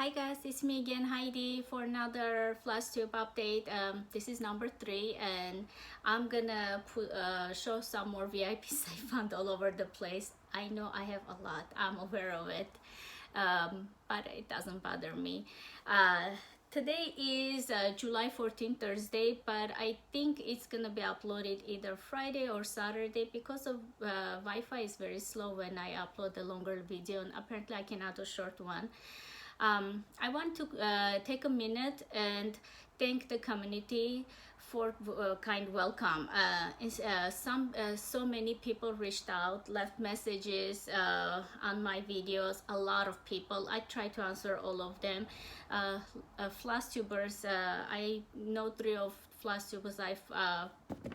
Hi guys, it's me again, Heidi, for another Flosstube update. This is number 3, and I'm gonna show some more VIPs I found all over the place. I know I have a lot, I'm aware of it, but it doesn't bother me. Today is July 14th, Thursday, but I think it's gonna be uploaded either Friday or Saturday because of Wi-Fi is very slow when I upload the longer video, and apparently I cannot do a short one. I want to take a minute and thank the community for kind welcome. So many people reached out, left messages on my videos. A lot of people. I try to answer all of them. Flosstubers, I know 3 of Flosstubers.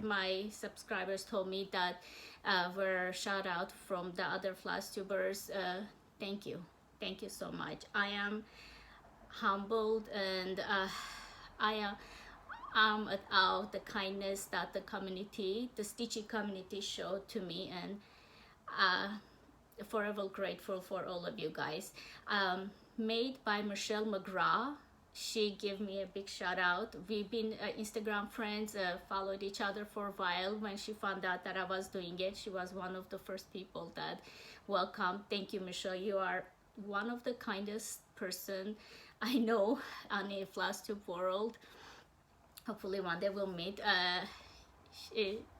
My subscribers told me that were shout out from the other Flosstubers. Thank you. Thank you so much. I am humbled, and I am out the kindness that the community, the stitching community, showed to me, and forever grateful for all of you guys. Made by Michelle McGraw. She gave me a big shout out. We've been Instagram friends, followed each other for a while. When she found out that I was doing it, she was one of the first people that welcomed. Thank you, Michelle. You are one of the kindest person I know on the Flosstube world. Hopefully one day we'll meet.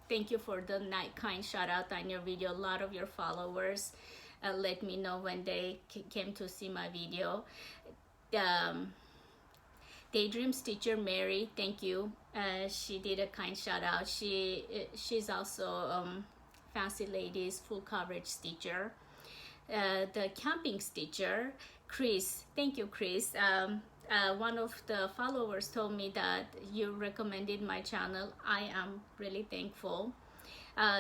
Thank you for the kind shout out on your video. A lot of your followers let me know when they came to see my video. Daydream Stitcher Mary, thank you. She did a kind shout out. She's also Fancy Ladies full coverage stitcher. The camping stitcher, Chris, thank you, Chris. One of the followers told me that you recommended my channel. I am really thankful.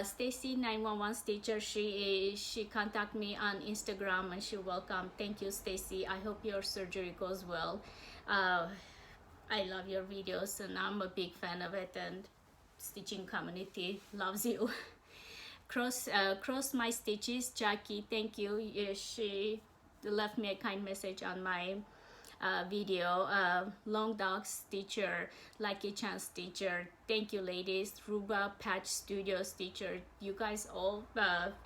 Stacy 911 Stitcher, she contacted me on Instagram and she welcomed. Thank you, Stacy. I hope your surgery goes well. I love your videos and I'm a big fan of it, and stitching community loves you. Cross my stitches, Jackie, thank you. She left me a kind message on my video. Long Dog Stitcher, Lucky Chance Stitcher, thank you, ladies. Ruba Patch Studio Stitcher, you guys all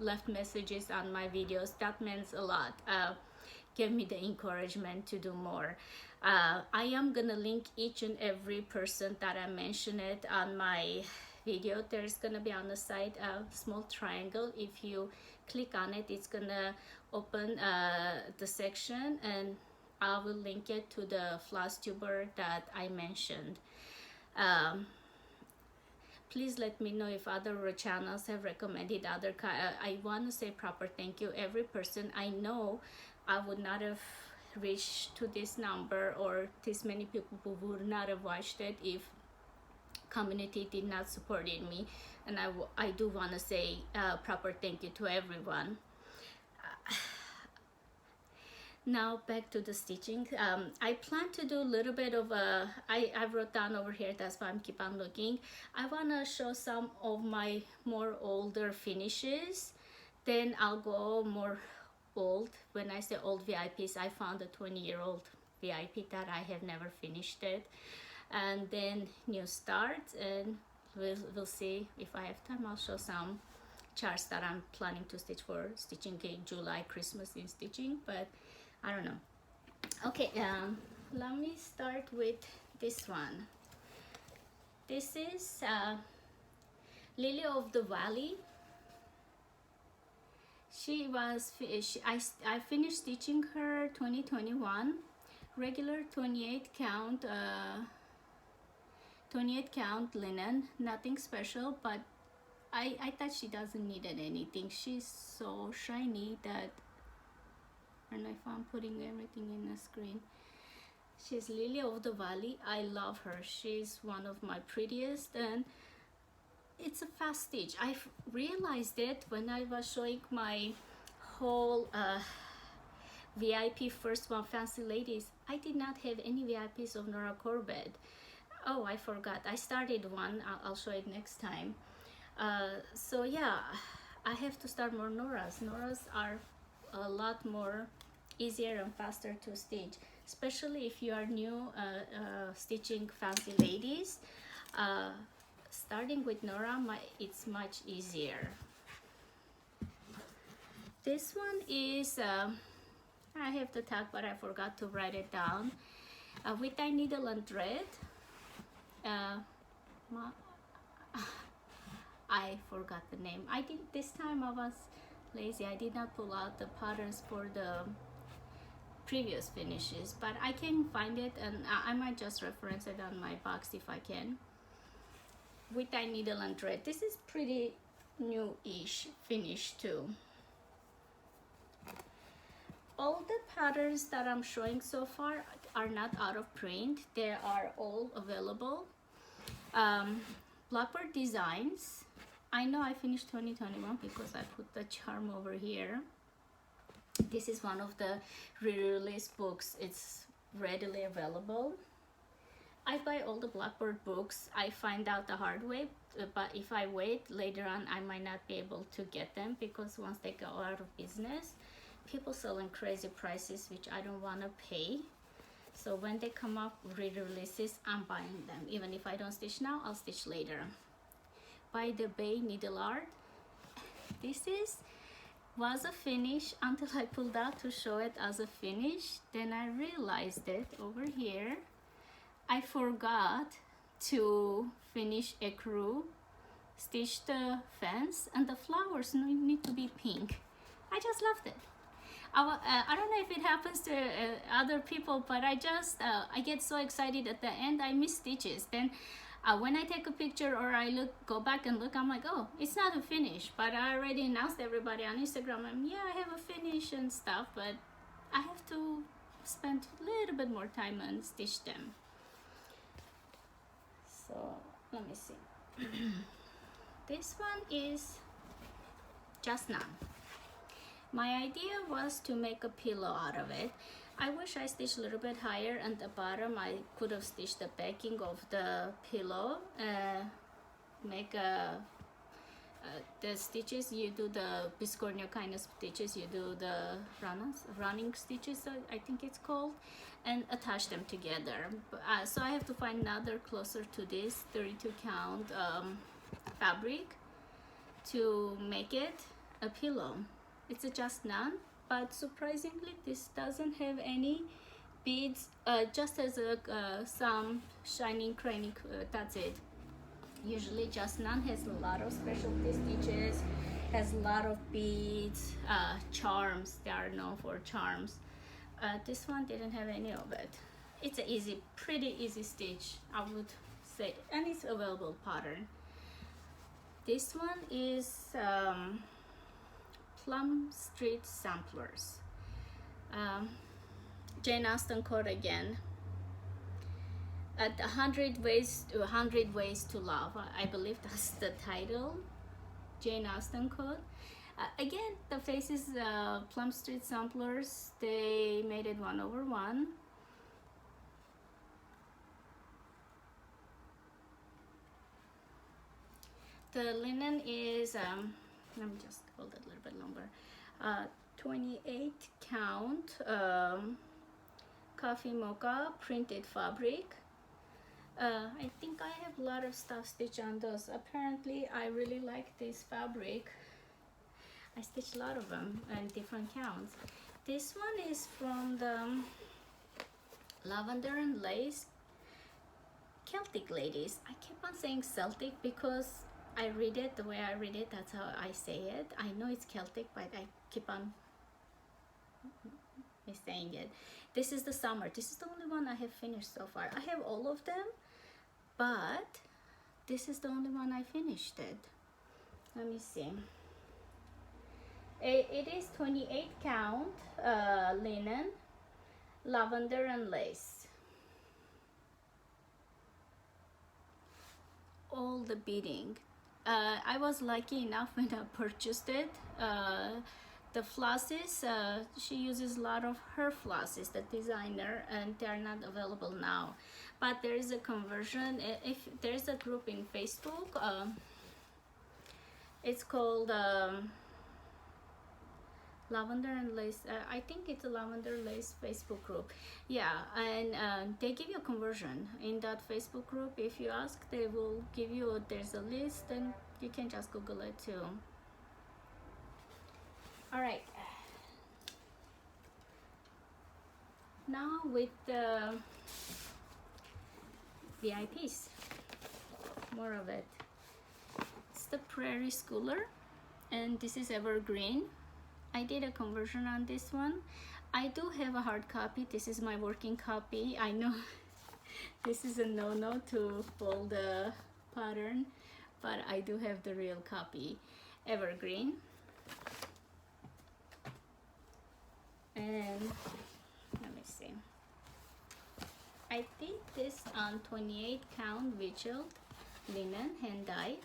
left messages on my videos. That means a lot. Give me the encouragement to do more. I am gonna link each and every person that I mentioned it on my video. There's gonna be on the side a small triangle. If you click on it, it's gonna open the section, and I will link it to the Flosstuber that I mentioned. Please let me know if other channels have recommended other I want to say proper thank you every person. I know I would not have reached to this number or this many people who would not have watched it if community did not support me, and I do want to say proper thank you to everyone. Now back to the stitching. I plan to do a little bit of I wrote down over here, that's why I'm keep on looking. I want to show some of my more older finishes, then I'll go more old. When I say old VIPs, I found a 20-year-old VIP that I have never finished it, and then new starts, and we'll see if I have time. I'll show some charts that I'm planning to stitch for stitching in July, Christmas in stitching, but I don't know. Okay, let me start with this one. This is Lily of the Valley. I finished stitching her 2021, regular 28 count linen, nothing special, but I thought she doesn't need anything. She's so shiny that I don't know if I'm putting everything in the screen. She's Lily of the Valley. I love her. She's one of my prettiest, and it's a fast stitch. I realized it when I was showing my whole VIP first one, Fancy Ladies. I did not have any VIPs of Nora Corbett. Oh, I forgot. I started one. I'll show it next time. So yeah, I have to start more Noras. Noras are a lot more easier and faster to stitch, especially if you are new stitching fancy ladies. Starting with Nora, it's much easier. This one is, I have the tag, but I forgot to write it down. With a needle and thread. I forgot the name. I did this time. I was lazy. I did not pull out the patterns for the previous finishes, but I can find it, and I might just reference it on my box if I can. With a needle and thread. This is pretty new-ish finish too. All the patterns that I'm showing so far are not out of print. They are all available. Blackbird Designs. I know I finished 2021 because I put the charm over here. This is one of the re-release books. It's readily available. I buy all the Blackbird books. I find out the hard way, but if I wait later on, I might not be able to get them, because once they go out of business, people selling crazy prices, which I don't want to pay. So when they come up re-releases, I'm buying them. Even if I don't stitch now, I'll stitch later. By the Bay Needle Art. This was a finish until I pulled out to show it as a finish. Then I realized it over here. I forgot to finish ecru, stitch the fence, and the flowers need to be pink. I just loved it. I don't know if it happens to other people, but I get so excited at the end, I miss stitches. Then when I take a picture or I go back and look, I'm like, oh, it's not a finish. But I already announced everybody on Instagram, and yeah, I have a finish and stuff, but I have to spend a little bit more time and stitch them. So let me see. This one is just none. My idea was to make a pillow out of it. I wish I stitched a little bit higher at the bottom. I could have stitched the backing of the pillow. Make the stitches, you do the biscornio kind of stitches, you do the running stitches, I think it's called, and attach them together. So I have to find another closer to this 32 count fabric to make it a pillow. It's a just none, but surprisingly this doesn't have any beads, just as some shining cranny, that's it. Usually just none has a lot of specialty stitches, has a lot of beads, charms. They are known for charms. This one didn't have any of it. It's a pretty easy stitch, I would say, and it's available pattern. This one is Plum Street Samplers. Jane Austen quote again. At 100 Ways to Love. I believe that's the title. Jane Austen quote. Again, the faces, Plum Street Samplers. They made it 1/1. The linen is, let me just hold it a little bit longer. 28 count coffee mocha printed fabric. I think I have a lot of stuff stitched on those. Apparently I really like this fabric. I stitched a lot of them in different counts. This one is from the Lavender and Lace Celtic Ladies. I keep on saying Celtic because I read it the way I read it, that's how I say it. I know it's Celtic, but I keep on saying it. This is the summer. This is the only one I have finished so far. I have all of them, but this is the only one I finished it. Let me see. It is 28 count linen, lavender and lace. All the beading. I was lucky enough when I purchased it. The flosses, she uses a lot of her flosses, the designer, and they are not available now. But there is a conversion. If there's a group in Facebook, it's called Lavender and Lace, I think it's a Lavender Lace Facebook group. Yeah, and they give you a conversion in that Facebook group. If you ask, they will give you, there's a list, and you can just Google it too. All right, now with the VIPs, more of it. It's the Prairie Schooler, and this is evergreen. I did a conversion on this one. I do have a hard copy. This is my working copy. I know this is a no-no to fold the pattern, but I do have the real copy. Evergreen. And let me see. I did this on 28 count vigil linen hand dyed,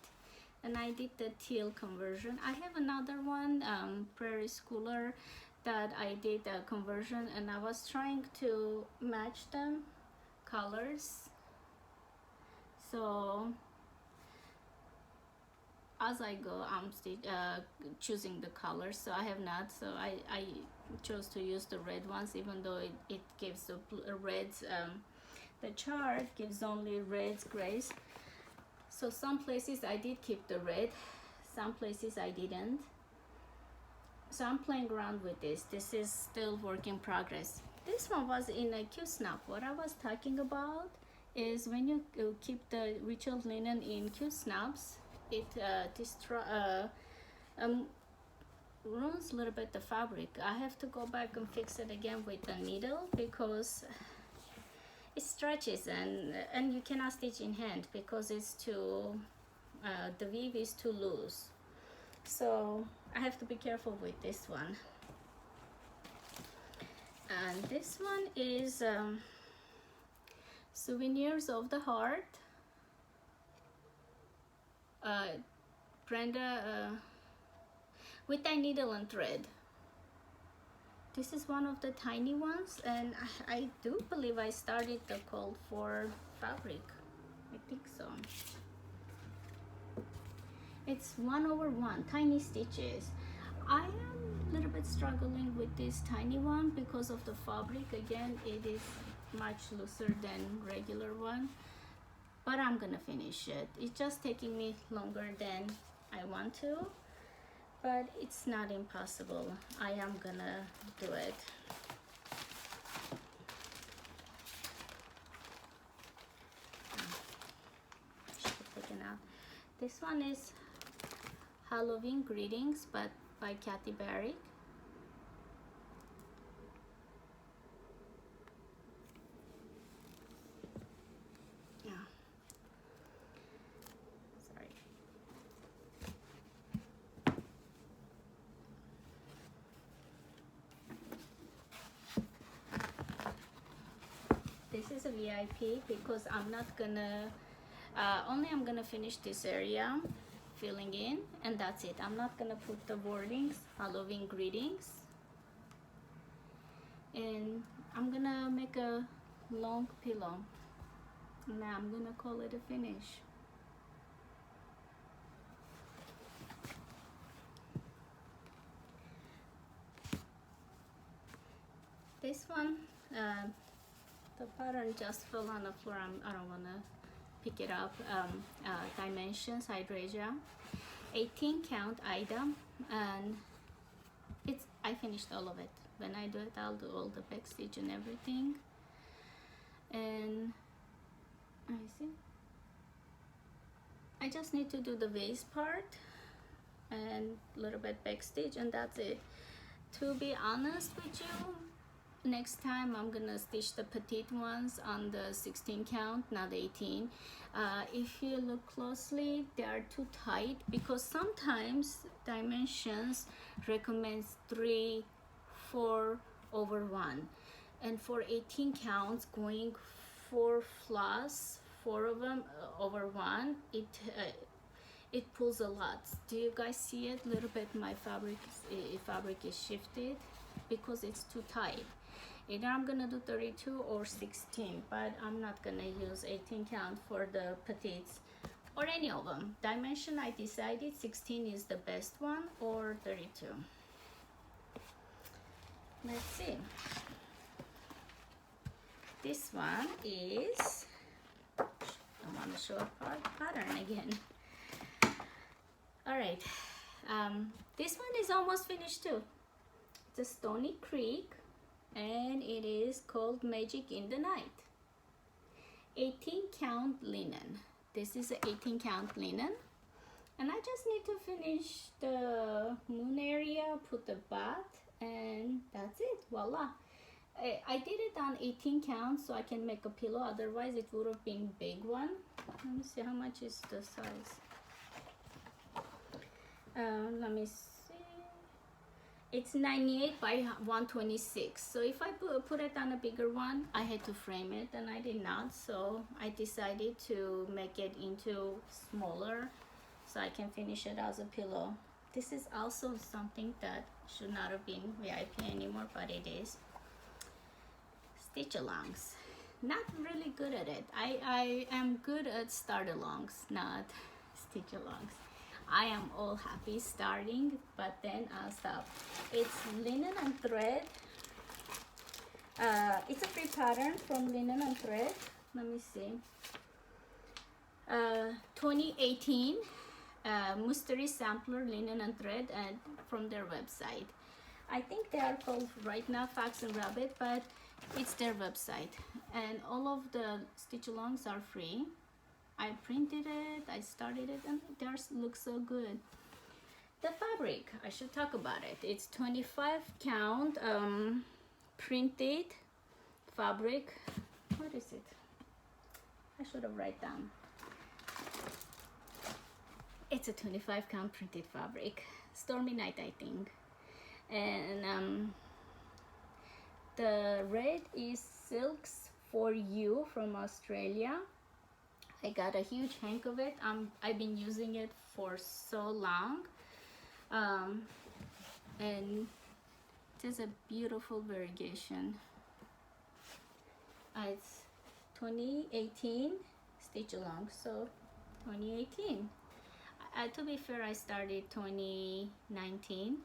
and I did the teal conversion. I have another one, Prairie Schooler, that I did a conversion, and I was trying to match them colors. So as I go, I'm still choosing the colors. So I have not. So I chose to use the red ones, even though it gives the reds. The chart gives only reds, grays. So some places I did keep the red, some places I didn't. So I'm playing around with this. This is still work in progress. This one was in a Q-snap. What I was talking about is when you keep the ritual linen in Q-snaps, it ruins a little bit the fabric. I have to go back and fix it again with the needle because it stretches, and you cannot stitch in hand because it's too the weave is too loose. So I have to be careful with this one. And this one is Souvenirs of the Heart. Brenda with a needle and thread. This is one of the tiny ones, and I do believe I started the call for fabric. I think so. It's 1/1, tiny stitches. I am a little bit struggling with this tiny one because of the fabric. Again, it is much looser than regular one, but I'm gonna finish it. It's just taking me longer than I want to, but it's not impossible. I am gonna do it. Should be taken out. This one is Halloween Greetings, but by Kathy Barrick. This is a VIP because I'm not gonna I'm gonna finish this area filling in, and that's it. I'm not gonna put the wordings, Halloween greetings, and I'm gonna make a long pillow. Now I'm gonna call it a finish. This one, the pattern just fell on the floor. I don't want to pick it up. Dimensions, Hydrasia, 18 count item, and I finished all of it. When I do it, I'll do all the back stitch and everything. And I just need to do the vase part and a little bit back stitch, and that's it. To be honest with you, next time I'm gonna stitch the petite ones on the 16 count, not 18. If you look closely, they are too tight because sometimes dimensions recommends 3, 4/1, and for 18 counts going 4 floss, 4 of them over 1, it pulls a lot. Do you guys see it? A little bit my fabric is shifted because it's too tight. Either I'm gonna do 32 or 16, but I'm not gonna use 18 count for the petites or any of them. Dimension, I decided 16 is the best one, or 32. Let's see. This one is, I want to show a pattern again. All right, this one is almost finished too. It's a Stony Creek, and it is called Magic in the Night. 18 count linen. This is an 18 count linen, and I just need to finish the moon area, put the bath, and that's it. Voila. I did it on 18 count so I can make a pillow, otherwise it would have been big one. Let me see how much is the size. Let me see. It's 98 by 126. So if I put it on a bigger one, I had to frame it, and I did not. So I decided to make it into smaller so I can finish it as a pillow. This is also something that should not have been WIP anymore, but it is. Stitch alongs. Not really good at it. I am good at start alongs, not stitch alongs. I am all happy starting, but then I'll stop. It's linen and thread. It's a free pattern from Linen and Thread. Let me see. 2018 Mystery Sampler Linen and Thread, and from their website. I think they are called right now Fox and Rabbit, but it's their website, and all of the stitch alongs are free. I printed it, I started it, and theirs looks so good. The fabric, I should talk about it. It's 25 count printed fabric. What is it? I should have write down. It's a 25 count printed fabric. Stormy Night, I think. And the red is Silks for You from Australia. I got a huge hang of it. I've been using it for so long. And it is a beautiful variegation. It's 2018 stitch along, so 2018. To be fair, I started 2019.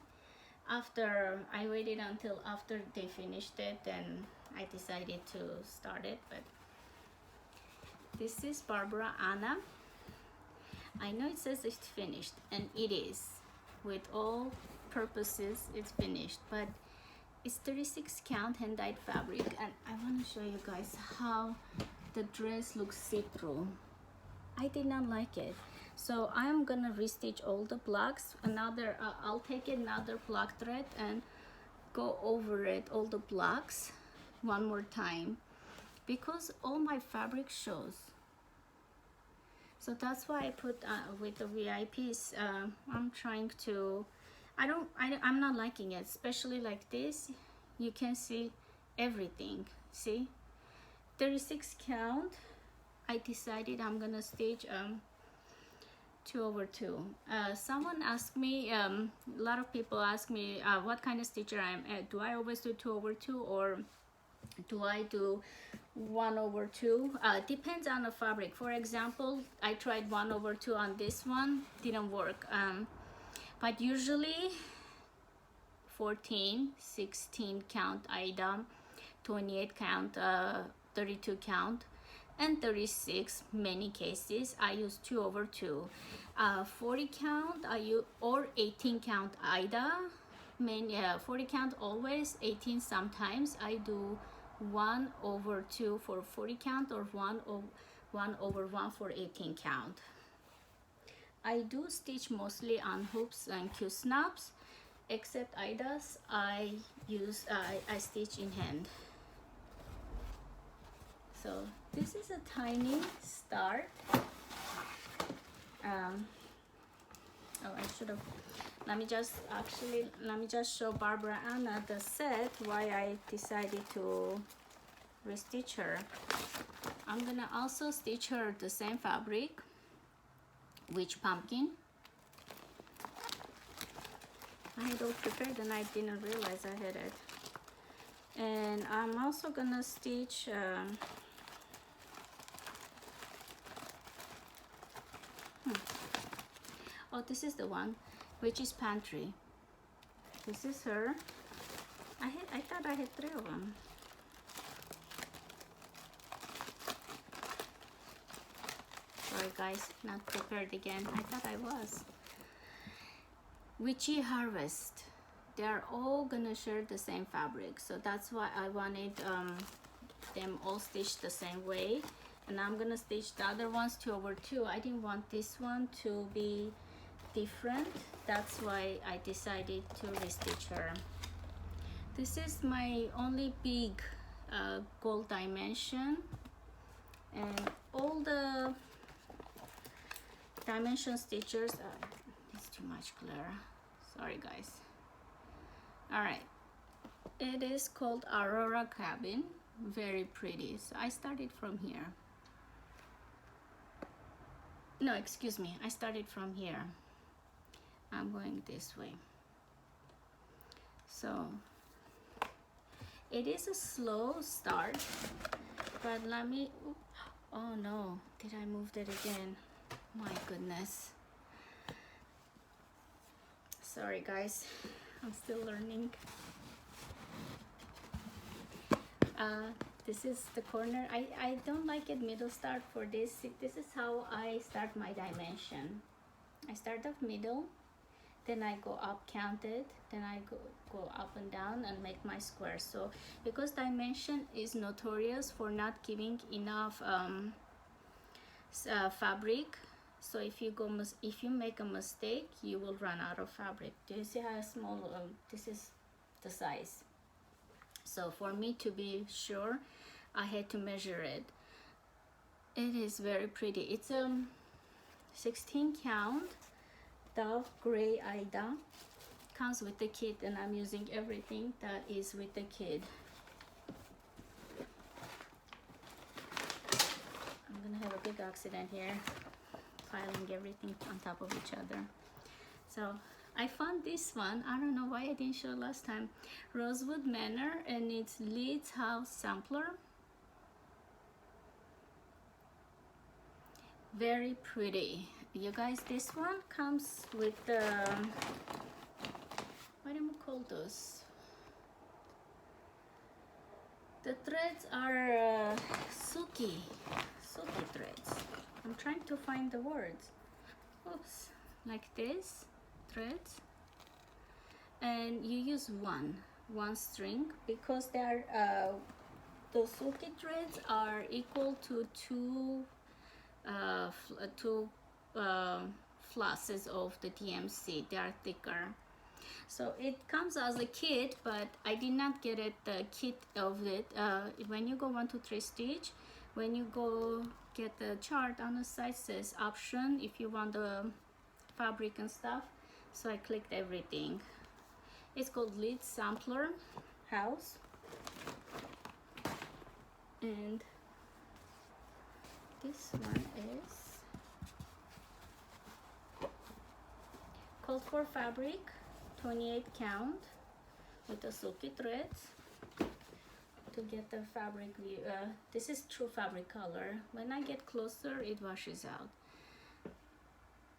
After I waited until after they finished it, and I decided to start it. But this is Barbara Anna. I know it says it's finished, and it is. With all purposes, it's finished. But it's 36 count hand-dyed fabric, and I want to show you guys how the dress looks see-through. I did not like it. So I'm gonna restitch all the blocks. I'll take another block thread and go over it, all the blocks, one more time, because all my fabric shows. So that's why I put with the WIPs. I'm trying to. I'm not liking it, especially like this. You can see everything. See, 36 count. I decided I'm gonna stitch 2/2. Someone asked me, a lot of people ask me what kind of stitcher I'm at. Do I always do 2/2, or do I do 1/2? Depends on the fabric. For example, I tried 1/2 on this one, didn't work. But usually 14, 16 count item, 28 count, 32 count, and 36 many cases I use 2/2. 40 count I use, or 18 count either. 40 count always, 18 sometimes. I do 1/2 for 40 count, or 1/1 for 18 count. I do stitch mostly on hoops and Q-snaps, except IDAs I stitch in hand. So this is a tiny start. I should have. Let me just show Barbara Anna the set, why I decided to restitch her. I'm gonna also stitch her the same fabric, Witch Pumpkin. I had all prepared and I didn't realize I had it. And I'm also gonna stitch oh, this is the one, Witch's Pantry. This is her, I thought I had 3 of them. Sorry guys, not prepared again. I thought I was. Witchy Harvest. They're all gonna share the same fabric, so that's why I wanted them all stitched the same way. And I'm gonna stitch the other ones 2/2. I didn't want this one to be different. That's why I decided to restitch her. This is my only big gold dimension, and all the dimension stitchers it's too much glare, sorry guys. All right, it is called Aurora Cabin, very pretty. So I started from here. No, excuse me, I started from here. I'm going this way. So it is a slow start, but let me, oh no, did I move that again? My goodness. Sorry guys, I'm still learning. This is the corner. I don't like it middle start for this. This is how I start my dimension. I start off middle, then I go up, count it, then I go up and down and make my square. So because dimension is notorious for not giving enough fabric, so if you make a mistake, you will run out of fabric. Do you see how small this is the size? So for me to be sure, I had to measure it. It is very pretty. It's 16 count Dove Gray Aida. Comes with the kit, and I'm using everything that is with the kit. I'm gonna have a big accident here, piling everything on top of each other. So I found this one. I don't know why I didn't show last time. Rosewood Manor, and it's Leeds House Sampler. Very pretty. You guys, this one comes with the, what do you call those? The threads are silky threads. I'm trying to find the words. Oops, like this threads, and you use one string because they are the silky threads are equal to two flosses of the DMC. They are thicker, so it comes as a kit, but I did not get it the kit of it. When you go 1 2 3 stitch, when you go get the chart on the side says option if you want the fabric and stuff. So I clicked everything. It's called Leeds Sampler House, and this one is called for fabric, 28 count with the silky threads. To get the fabric view, this is true fabric color. When I get closer, it washes out,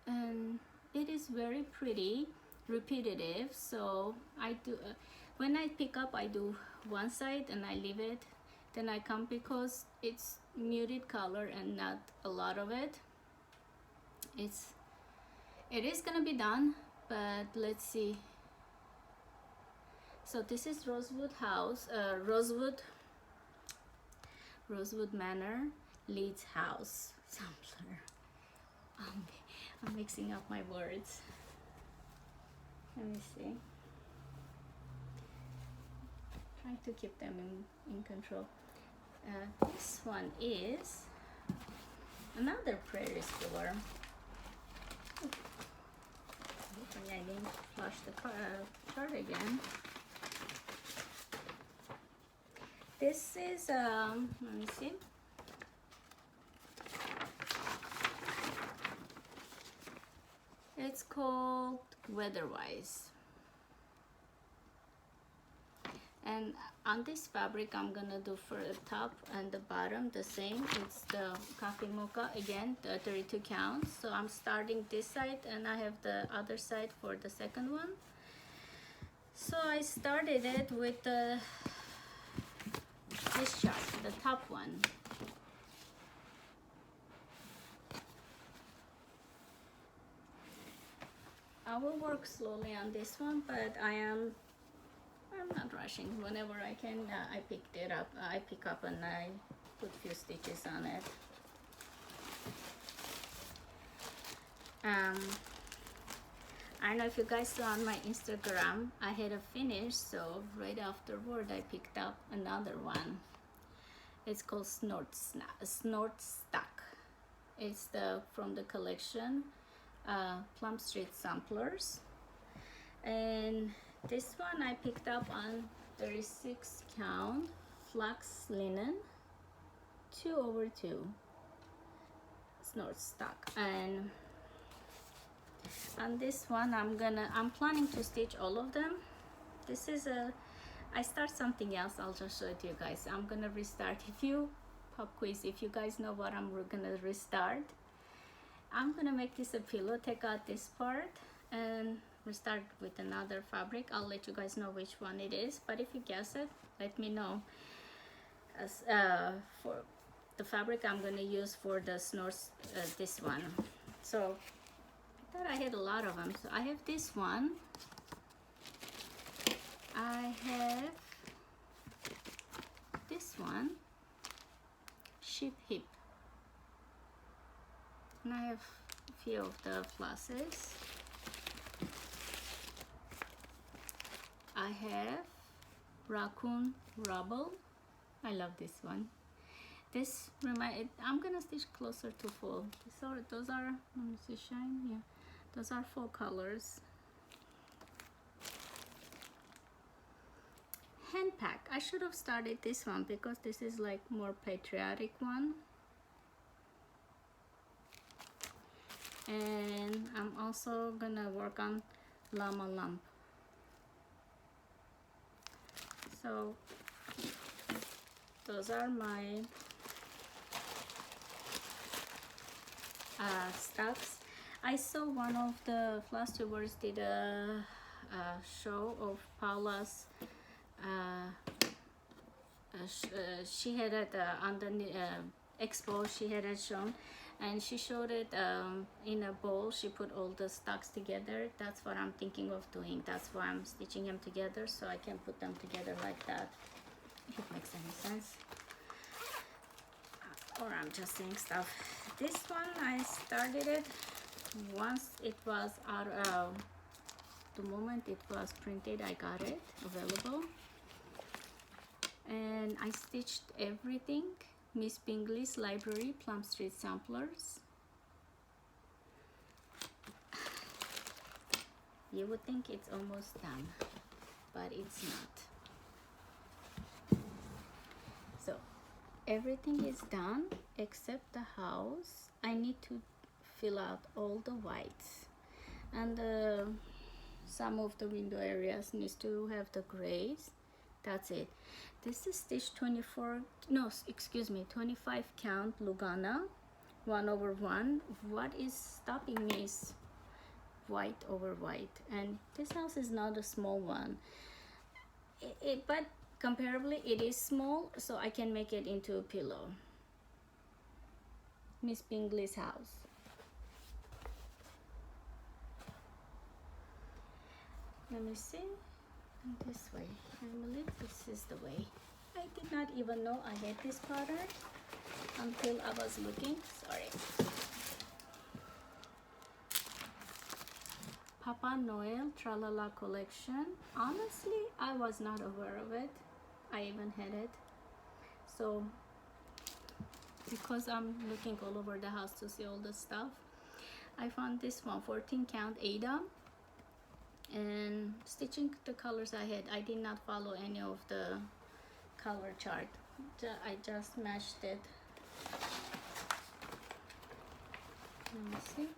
and it is very pretty, repetitive. So I do when I pick up, I do one side and I leave it, then I come because it's muted color and not a lot of it. It is gonna be done, but let's see. So this is Rosewood House, Rosewood Manor, Leeds House Sampler. I'm mixing up my words. Let me see. Trying to keep them in control. This one is another prairie store. I didn't flush the chart again. This is let me see. It's called Weatherwise, and on this fabric I'm gonna do for the top and the bottom the same. It's the coffee mocha again, the 32 counts. So I'm starting this side and I have the other side for the second one. So I started it with this chart, the top one. I will work slowly on this one, but I'm not rushing. Whenever I can, I picked it up. I pick up and I put a few stitches on it. I don't know if you guys saw on my Instagram, I had a finish, so right afterward I picked up another one. It's called Snort Stuck. It's from the collection Plum Street Samplers, and this one I picked up on 36 count flax linen 2/2 Snort Stuck. And on this one I'm planning to stitch all of them. This is I start something else. I'll just show it to you guys. I'm gonna restart. If you pop quiz, if you guys know what I'm gonna restart, I'm gonna make this a pillow, take out this part and restart with another fabric. I'll let you guys know which one it is, but if you guess it, let me know. As for the fabric I'm gonna use for the snores, this one. So I thought I had a lot of them. So I have this one, I have this one, sheep hip, and I have a few of the flosses. I have raccoon rubble. I love this one. This I'm gonna stitch closer to full. Those are, let me see, shine, yeah, those are full colors. Hand pack. I should have started this one because this is like more patriotic one. And I'm also gonna work on llama lump. So those are my stocks. I saw one of the Flosstubers did a show of Paula's. She had it on the expo. She had it shown, and she showed it in a bowl. She put all the stocks together. That's what I'm thinking of doing. That's why I'm stitching them together, so I can put them together like that, if it makes any sense. Or I'm just saying stuff. This one I started it once it was out of the moment it was printed. I got it available, and I stitched everything. Miss Bingley's Library Plum Street Samplers. You would think it's almost done, but it's not. So everything is done except the house. I need to fill out all the whites, and some of the window areas needs to have the grays. That's it. This is stitch 25 count Lugana 1/1. What is stopping me is white over white, and this house is not a small one, but comparably it is small, so I can make it into a pillow. Miss Bingley's house. Let me see. This way. I believe this is the way. I did not even know I had this pattern until I was looking. Sorry. Papa Noel Tralala collection. Honestly, I was not aware of it. I even had it. So, because I'm looking all over the house to see all the stuff, I found this one, 14 count Ada. And stitching the colors I had, I did not follow any of the color chart. I just matched it. Let me see.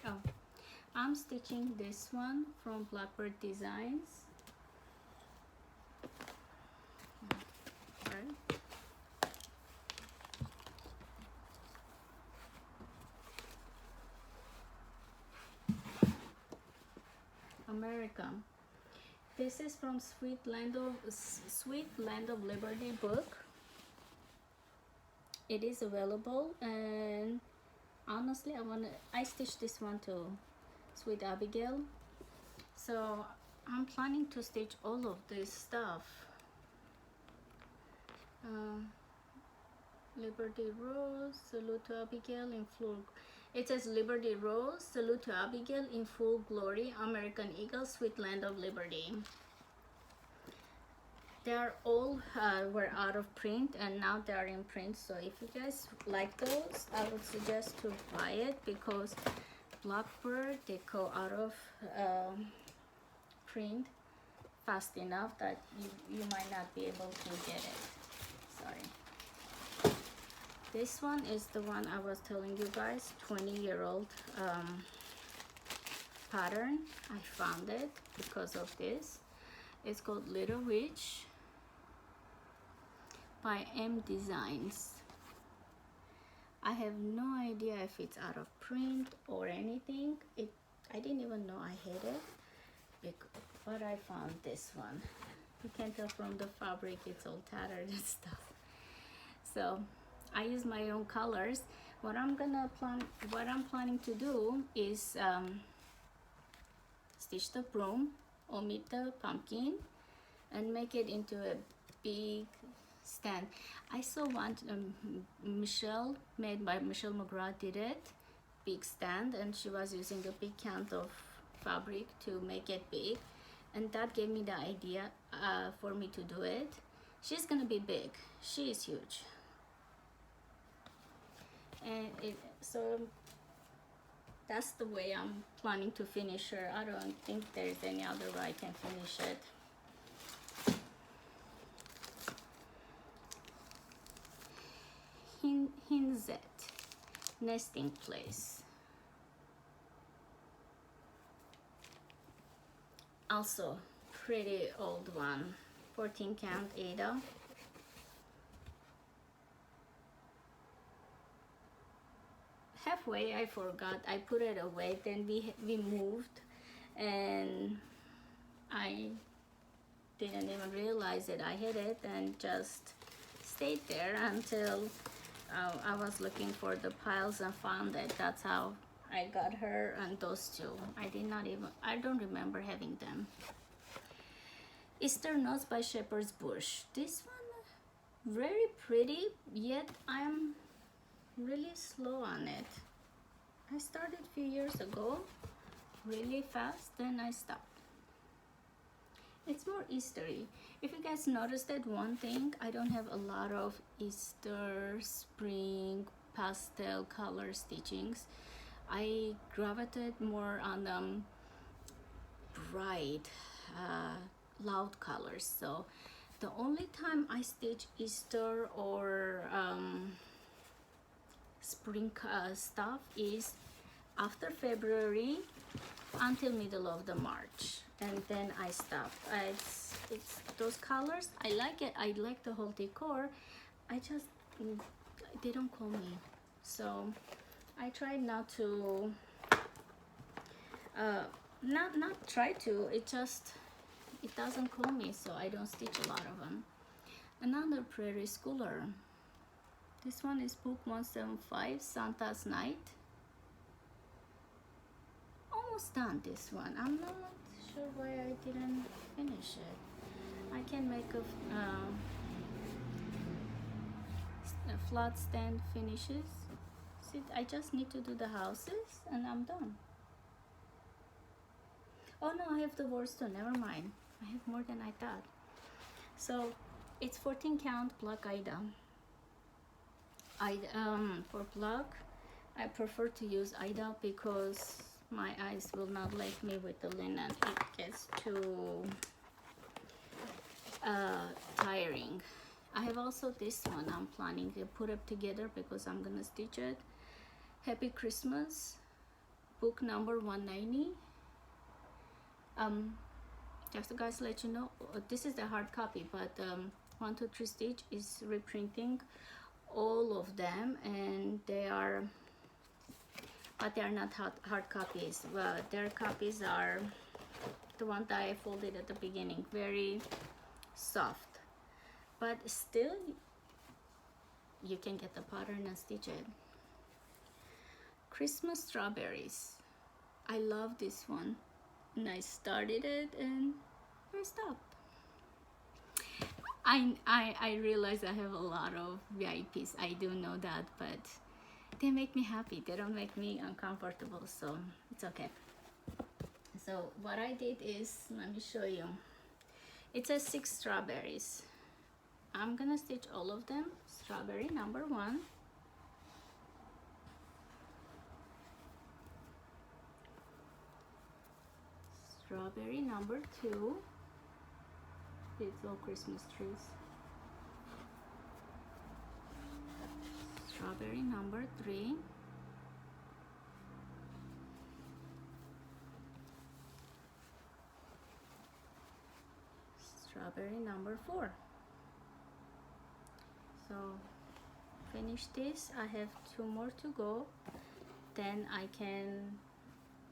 Oh, I'm stitching this one from Blackbird Designs. Right. America. This is from Sweet Land of Liberty book. It is available, and honestly I stitched this one too, Sweet Abigail. So I'm planning to stitch all of this stuff. Liberty Rose, Salute to Abigail in full. It says Liberty Rose, Salute to Abigail in full glory, American Eagle, Sweet Land of Liberty. They are all were out of print, and now they are in print. So if you guys like those, I would suggest to buy it, because Blackbird, they go out of print fast enough that you might not be able to get it. Sorry. This one is the one I was telling you guys, 20-year-old pattern. I found it because of this. It's called Little Witch by M Designs. I have no idea if it's out of print or anything. I didn't even know I had it, but I found this one. You can tell from the fabric it's all tattered and stuff. So I use my own colors. What I'm planning to do is stitch the broom, omit the pumpkin, and make it into a big stand. I saw one Michelle, made by Michelle McGrath, did it, big stand, and she was using a big count of fabric to make it big, and that gave me the idea for me to do it. She's gonna be big. She is huge, and so that's the way I'm planning to finish her. I don't think there's any other way I can finish it. Hinzet, nesting place. Also pretty old one, 14 count Ada. Halfway I forgot, I put it away, then we moved, and I didn't even realize that I had it, and just stayed there until I was looking for the piles and found it. That's how I got her and those two. I don't remember having them. Easter Notes by Shepherd's Bush. This one, very pretty, yet I'm really slow on it. I started a few years ago, really fast, then I stopped. It's more Eastery. If you guys noticed that one thing, I don't have a lot of Easter, spring, pastel color stitchings. I gravitate more on bright, loud colors. So the only time I stitch Easter or spring stuff is after February until middle of the March, and then I stop. It's those colors, I like it. I like the whole decor. They don't call me, so I try not to not try to, it doesn't call me, so I don't stitch a lot of them. Another Prairie Schooler. This one is book 175, Santa's Night. Almost done this one. I'm not sure why I didn't finish it. I can make a flat stand finishes. See, I just need to do the houses and I'm done. Oh no, I have the words too. Never mind. I have more than I thought. So it's 14 count block Ida. For block, I prefer to use Ida because my eyes will not let me with the linen. It gets too tiring. I have also this one I'm planning to put up together because I'm gonna stitch it. Happy Christmas, book number 190. Just to guys let you know, this is the hard copy, but 123 Stitch is reprinting all of them, and they are not hard copies. Well, their copies are the one that I folded at the beginning, very soft, but still you can get the pattern and stitch it. Christmas strawberries. I love this one, and I started it and I stopped. I realize I have a lot of WIPs, I do know that, but they make me happy. They don't make me uncomfortable, so it's okay. So what I did is, let me show you. It says 6 strawberries. I'm gonna stitch all of them. Strawberry number 1. Strawberry number 2. It's all Christmas trees. Strawberry number 3. Strawberry number 4. So finish this. I have 2 more to go. Then I can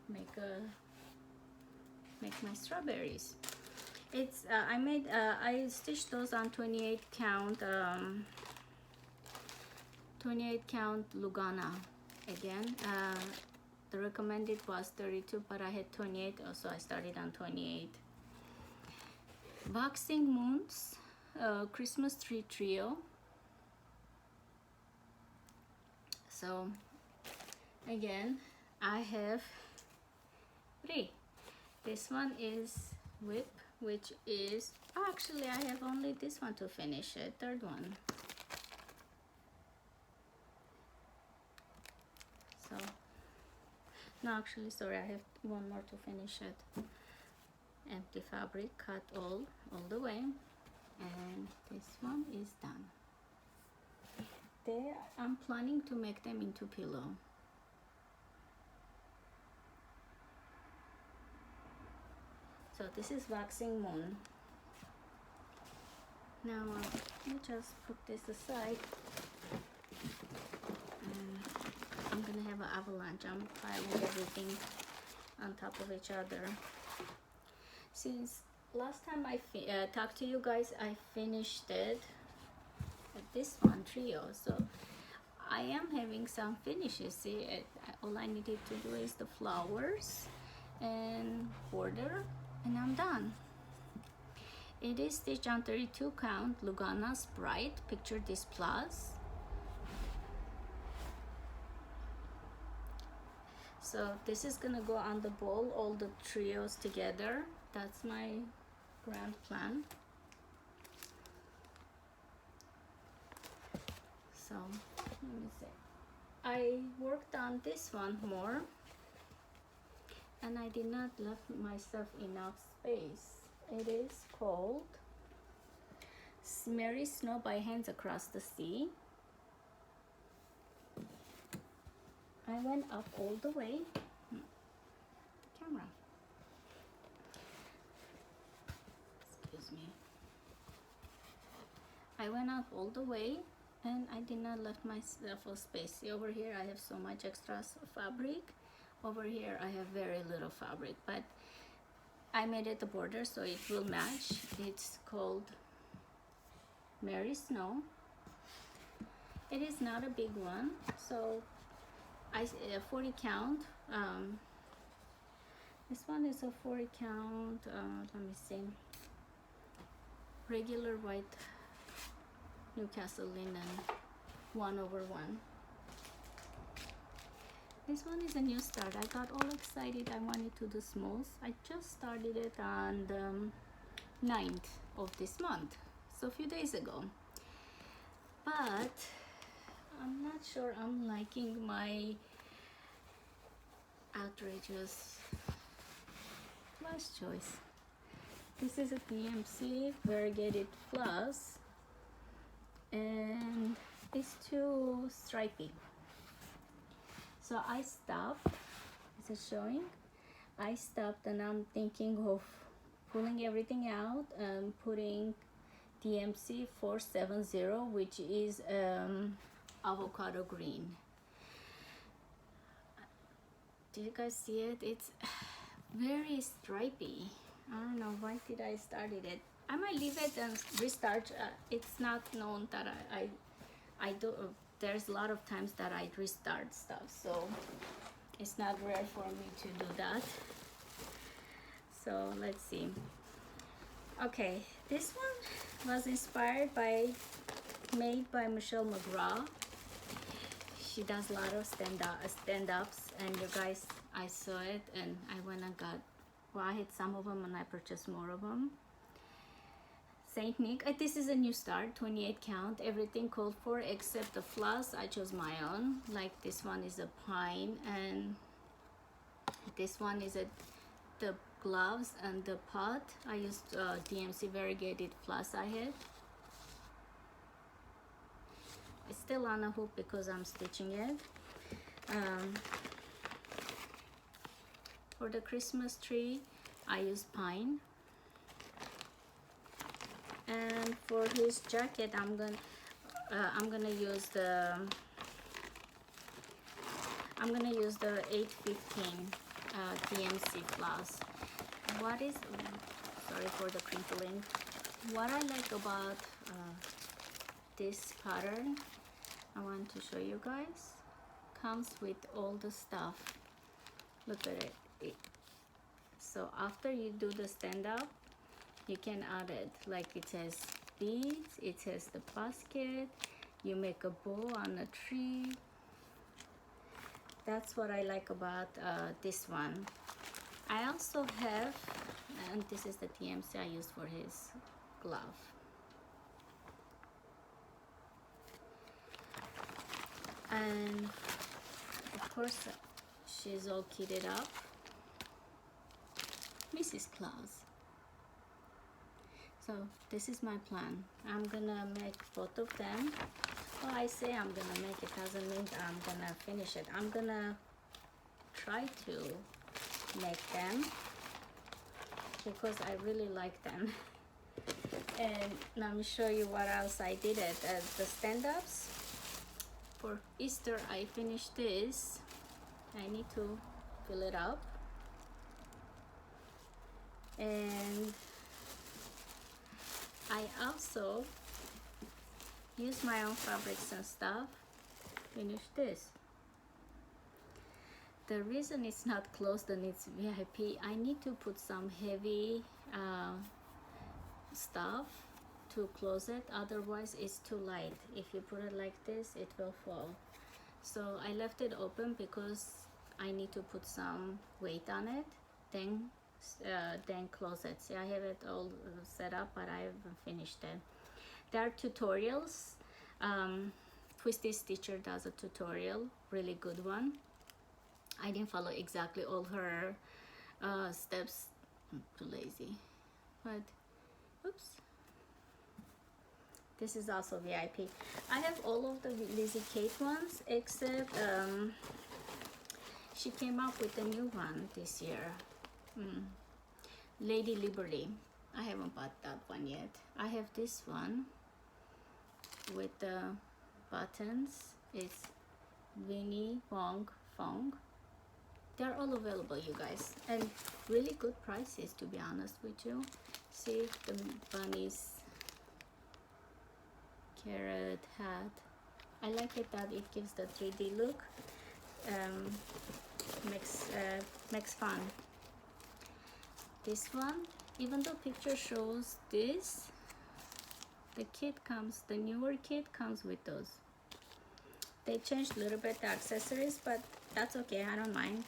make my strawberries. It's I stitched those on 28 count 28 count Lugana. Again, the recommended was 32, but I had 28, so I started on 28. Waxing Moons, Christmas Tree Trio. So again, I have 3. This one is WIP, which is, actually I have only this one to finish it, third one. So, no, actually, sorry, I have 1 more to finish it. Empty fabric, cut all the way, and this one is done. There, I'm planning to make them into pillow. So this is Waxing Moon. Now let me just put this aside. I'm gonna have an avalanche. I'm piling everything on top of each other. Since last time I talked to you guys, I finished it. This one trio, so I am having some finishes. See, all I needed to do is the flowers and border, and I'm done. It is stitched on 32 count Lugana Sprite Picture This Plus. So this is gonna go on the bowl, all the trios together. That's my grand plan. So let me see. I worked on this one more, and I did not left myself enough space. It is called Merry Snow by Hands Across the Sea. I went up all the way. The camera. Excuse me. I went up all the way, and I did not left myself a space. See, over here I have so much extra fabric. Over here I have very little fabric, but I made it the border so it will match. It's called Merry Snow. It is not a big one, so 40 count. This one is a 40 count. Let me see. Regular white Newcastle linen 1/1. This one is a new start. I got all excited. I wanted to do smalls. I just started it on the 9th of this month, so a few days ago. But I'm not sure I'm liking my outrageous floss choice. This is a DMC variegated floss, and it's too stripy. So I stopped. Is it showing? I stopped, and I'm thinking of pulling everything out and putting DMC 470, which is avocado green. Do you guys see it? It's very stripy. I don't know why did I started it. I might leave it and restart. It's not known that I do. There's a lot of times that I restart stuff, so it's not rare for me to do that. So let's see. Okay, this one was inspired by, made by Michelle McGraw. She does a lot of stand-ups, and you guys, I saw it and I went and got, well, I had some of them and I purchased more of them. Saint Nick, this is a new start, 28 count, everything called for except the floss. I chose my own. Like this one is a pine, and this one is the gloves and the pot. I used DMC variegated floss I had. It's still on a hook because I'm stitching it. For the Christmas tree, I used pine. And for his jacket, I'm gonna use the 815 DMC floss. What is, sorry for the crinkling. What I like about this pattern, I want to show you guys, comes with all the stuff. Look at it. So after you do the stand up, you can add it, like it has beads, it has the basket, you make a bow on a tree. That's what I like about this one. I also have, and this is the TMC I used for his glove. And of course, she's all kitted up. Mrs. Claus. So this is my plan. I'm gonna make both of them. Well, I say I'm gonna make it, doesn't mean I'm gonna finish it. I'm gonna try to make them because I really like them. And let me show you what else I did at the stand-ups. For Easter, I finished this. I need to fill it up. And I also use my own fabrics and stuff. Finish this. The reason it's not closed and it's VIP, I need to put some heavy stuff to close it, otherwise it's too light. If you put it like this, it will fall. So I left it open because I need to put some weight on it, then close it. See, I have it all set up, but I haven't finished it. There are tutorials. Twisted Stitcher does a tutorial, really good one. I didn't follow exactly all her steps, I'm too lazy, but oops. This is also VIP. I have all of the Lizzie Kate ones except she came up with a new one this year. Lady Liberty. I haven't bought that one yet. I have this one with the buttons. It's Winnie Wong Fong. They're all available, you guys, and really good prices, to be honest with you. See the bunnies, carrot hat. I like it that it gives the 3D look. Makes fun. This one, even though picture shows this, the kit comes, the newer kit comes with those. They changed a little bit the accessories, but that's okay, I don't mind.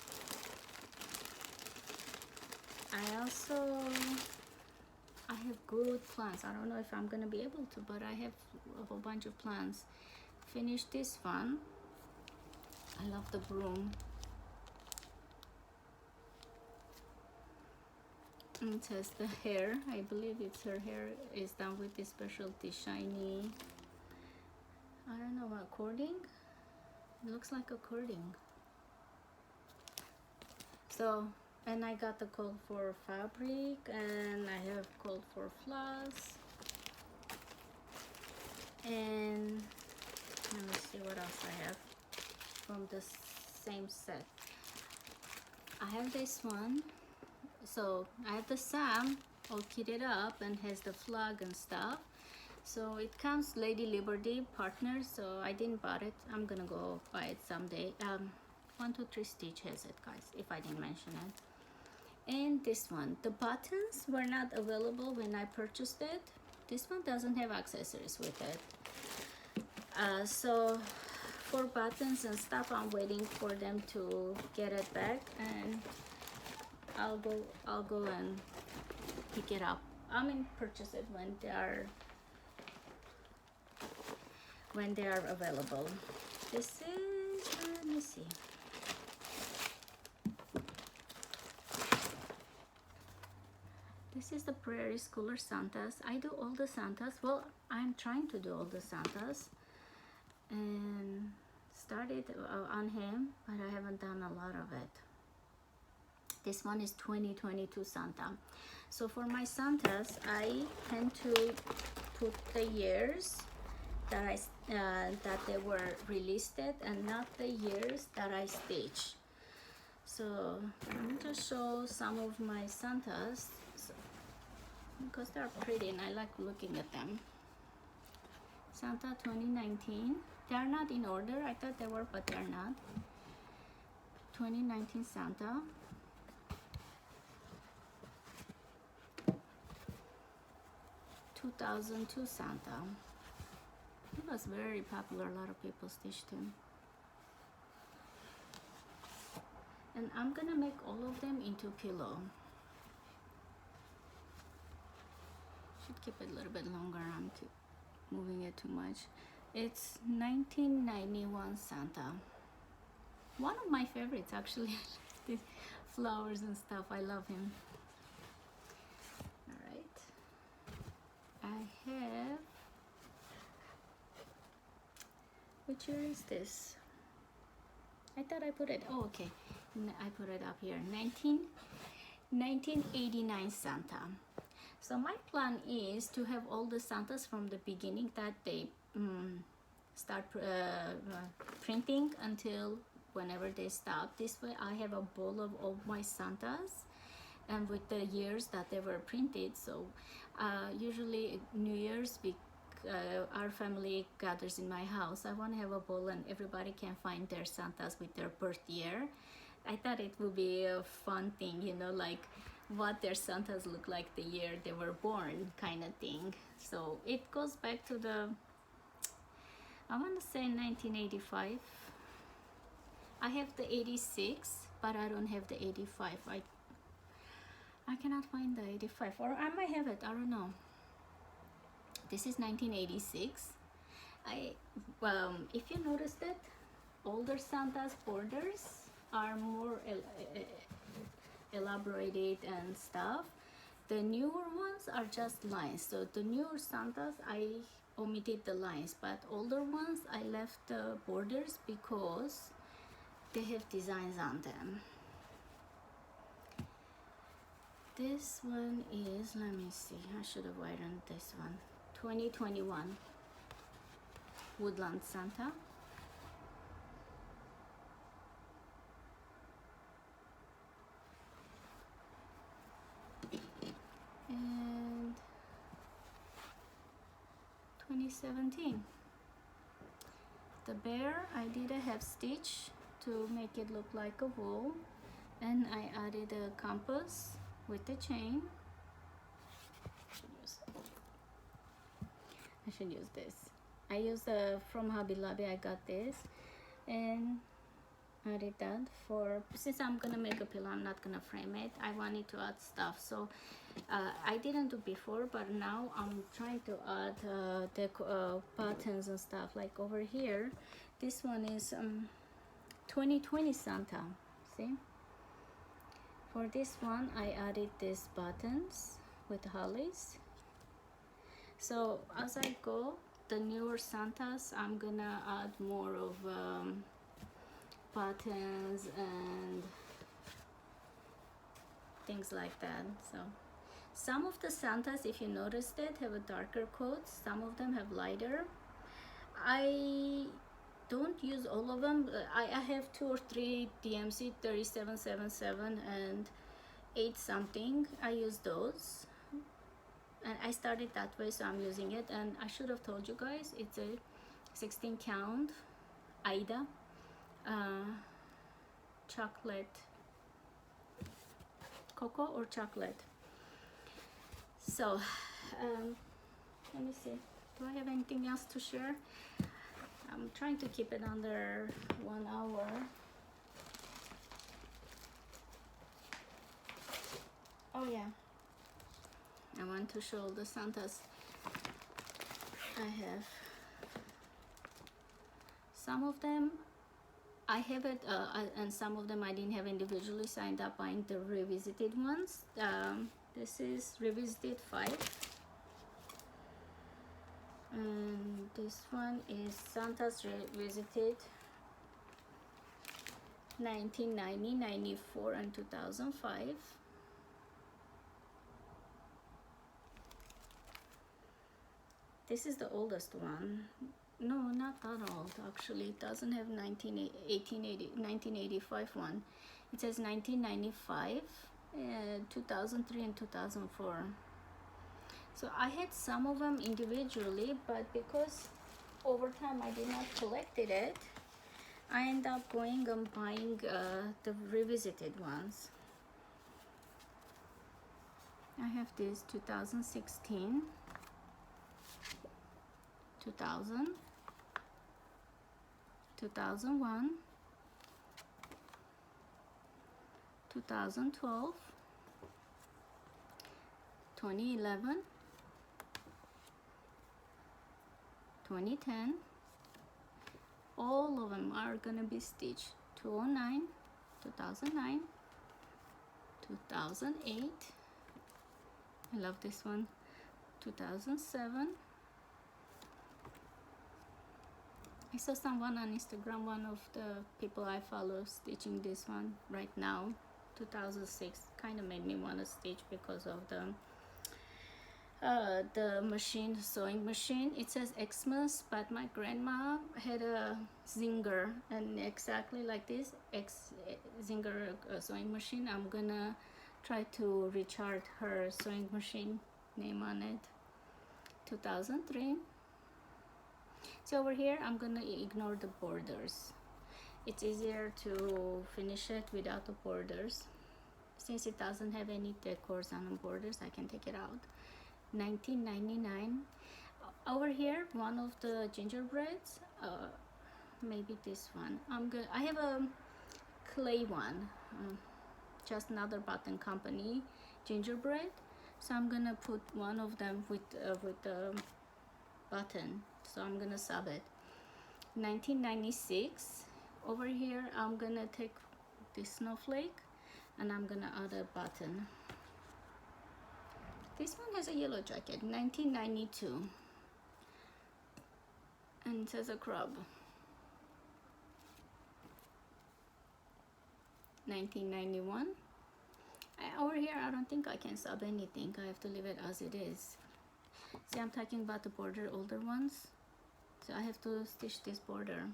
I have good plans. I don't know if I'm gonna be able to, but I have a whole bunch of plans. Finish this one. I love the broom. It says the hair. I believe it's her hair is done with this specialty shiny, I don't know what, cording? It looks like a cording. So, and I got the code for fabric, and I have code for floss. And let me see what else I have from the same set. I have this one. So I have the Sam all kitted up and has the flag and stuff. So it comes Lady Liberty partner, so I didn't buy it. I'm gonna go buy it someday. 123 Stitch has it, guys, if I didn't mention it. And this one, the buttons were not available when I purchased it. This one doesn't have accessories with it. So for buttons and stuff, I'm waiting for them to get it back, and I'll go and pick it up. I mean, purchase it when they are available. This is let me see. This is the Prairie Schooler Santas. I do all the Santas. Well, I'm trying to do all the Santas, and started on him, but I haven't done a lot of it. This one is 2022 Santa. So for my Santas, I tend to put the years that that they were released and not the years that I stitch. So let me just show some of my Santas, because they're pretty and I like looking at them. Santa 2019. They are not in order. I thought they were, but they're not. 2019 Santa. 2002 Santa. He was very popular. A lot of people stitched him. And I'm gonna make all of them into pillow. Should keep it a little bit longer. I'm moving it too much. It's 1991 Santa. One of my favorites, actually. The flowers and stuff. I love him. I have, which year is this? I thought I put it, oh okay, I put it up here, 1989 Santa. So my plan is to have all the Santas from the beginning that they start printing until whenever they stop. This way I have a bowl of all my Santas and with the years that they were printed. So usually New Year's, our family gathers in my house. I want to have a bowl and everybody can find their Santas with their birth year. I thought it would be a fun thing, you know, like what their Santas look like the year they were born, kind of thing. So it goes back to the, I want to say 1985. I have the 86, but I don't have the 85. I cannot find the 85, or I might have it, I don't know. This is 1986. If you noticed it, older Santa's borders are more elaborated and stuff. The newer ones are just lines. So the newer Santas, I omitted the lines, but older ones, I left the borders because they have designs on them. This one is, let me see, I should have widened this one. 2021 Woodland Santa. And 2017. The bear, I did a half stitch to make it look like a wool, and I added a compass with the chain. I should use this. I use from Hobby Lobby. I got this and added that for, since I'm gonna make a pillow, I'm not gonna frame it. I wanted to add stuff, so I didn't do before, but now I'm trying to add the buttons and stuff. Like over here, this one is 2020 Santa. See? For this one, I added these buttons with hollies. So as I go, the newer Santas, I'm gonna add more of buttons and things like that. So some of the Santas, if you noticed it, have a darker coat. Some of them have lighter. I don't use all of them. I have 2 or 3 DMC 3777, and 8 something. I use those, and I started that way, so I'm using it. And I should have told you guys, it's a 16 count Aida chocolate, cocoa or chocolate. So let me see, do I have anything else to share? I'm trying to keep it under 1 hour. Oh yeah, I want to show the Santas. I have some of them, I have it, and some of them I didn't have individually, so I ended up buying the revisited ones. This is revisited 5, and this one is Santa's revisited 1990, 94, and 2005. This is the oldest one. No, not that old actually. It doesn't have 1985 one. It says 1995, 2003, and 2004. So I had some of them individually, but because over time I did not collected it, I end up going and buying the revisited ones. I have this 2016, 2000, 2001, 2012, 2011, 2010. All of them are gonna be stitched. 2009, 2009, 2008. I love this one. 2007. I saw someone on Instagram, one of the people I follow, stitching this one right now. 2006 kind of made me want to stitch because of the machine, sewing machine. It says Xmas, but my grandma had a Zinger, and exactly like this Zinger sewing machine. I'm gonna try to recharge her sewing machine name on it. 2003. So over here I'm gonna ignore the borders. It's easier to finish it without the borders. Since it doesn't have any decors on the borders, I can take it out. 1999. Over here, one of the gingerbreads, maybe this one. I have a clay one, just another button company gingerbread. So I'm gonna put one of them with the button. So I'm gonna sub it. 1996. Over here, I'm gonna take this snowflake and I'm gonna add a button. This one has a yellow jacket. 1992, and it says a crab. 1991. Over here, I don't think I can sub anything. I have to leave it as it is. See, I'm talking about the border older ones. So I have to stitch this border.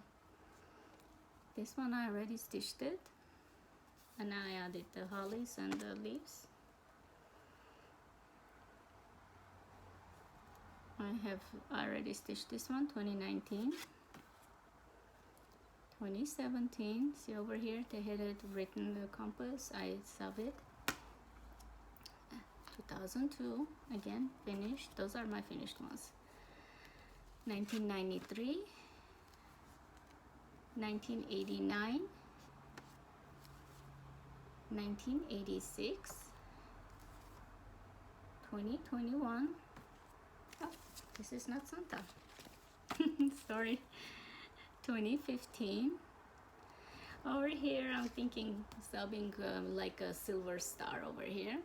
This one I already stitched it, and I added the hollies and the leaves. I have already stitched this one. 2019, 2017. See over here, they had it written the compass. I sub it. 2002, again finished. Those are my finished ones. 1993, 1989, 1986, 2021. Oh, this is not Santa. Sorry. 2015. Over here, I'm thinking subbing like a silver star over here,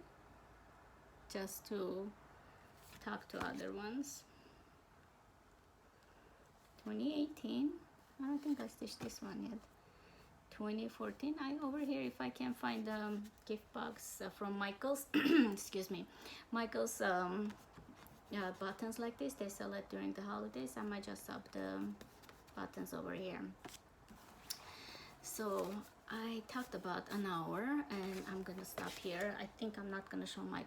just to talk to other ones. 2018. I don't think I stitched this one yet. 2014. Over here, if I can find the gift box from Michael's, excuse me, Michael's buttons like this, they sell it during the holidays. I might just sub the buttons over here. So I talked about an hour, and I'm gonna stop here. I think I'm not gonna show my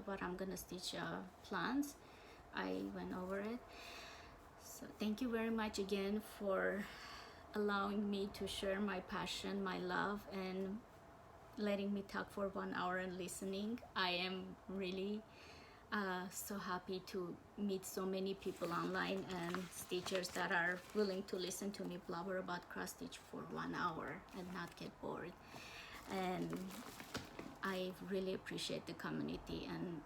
what I'm gonna stitch plans. I went over it. So thank you very much again for allowing me to share my passion, my love, and letting me talk for 1 hour and listening. I am really so happy to meet so many people online and stitchers that are willing to listen to me blabber about cross stitch for 1 hour and not get bored. And I really appreciate the community, and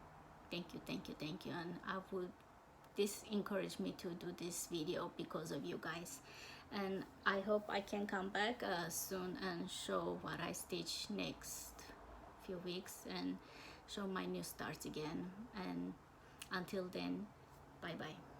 thank you, thank you, thank you. And this encouraged me to do this video because of you guys. And I hope I can come back soon and show what I stitch next few weeks and show my new starts again. And until then, bye bye.